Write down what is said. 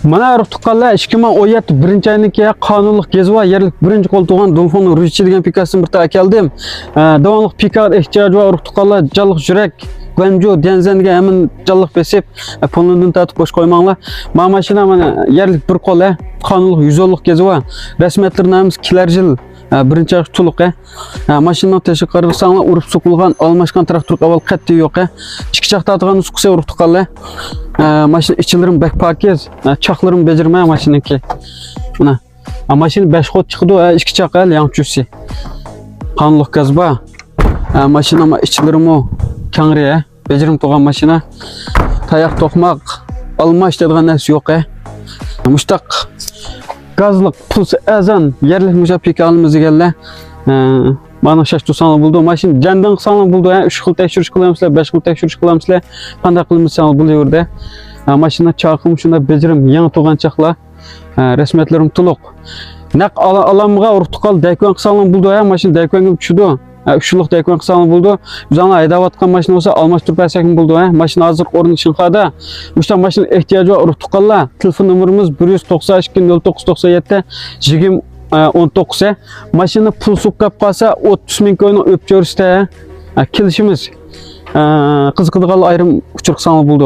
Mana ruhtuqqanlar 2017 birinchi oyniki qonunliq gezva yerlik birinchi qo'l tug'an Donfon Ruchi degan pikasini bir ta keldim. Davomli pika ehtiyoji va ruhtuqqanlar jalliq yurak Glanjo Denzan degan hemen jalliq besib pulundan tatib bosh qo'ymanglar. Mana mashina mana yerlik bir qo'l qonunliq 110lik gezva rasmiyatlarimiz kelar yil birinchi to'liq mashina tashqari qarasanlar urib so'qilgan almashgan traktor avval qatti yo'q chiqchaq tatgan nusxasi ruhtuqqanlar mashina ichilarim bak pakiz chaqlarim becermay mashinaki mana mashina 5 xot chiqdi ikki chaqal yanchusi qonunliq gazba mashina ichilarim kangri bejerim to'g'an mashina tayoq to'qmoq almash degan narsa yo'q mushtaq gazliq puls azan yerlik mujapika alımız egeller bana şaştı sana buldu maşin candan sana buldu 3 xil tekshirish qilamizlar 5 xil tekshirish qilamizlar qanday qilamiz sana buluyorda mashina chaqim shunda bejirim yangi tug'an chaqlar rasmiyatlarim to'liq naq alamga urtuqal dakon qilsam buldu mashina dakonga tushdi 3 yillik dakon qilsam buldu bizani haydayotgan mashina bo'lsa almashtirib bersak buldu mashina hozir o'rni shinqada o'sha mashina ehtiyoji va urtuqqanlar telefon nomerimiz 192 0997 20 19 mashina pul suqqab qolsa 30 ming ko'yni o'pib ko'rishda kelishimiz qiziqadigan ayrim uchurqsanlar buldu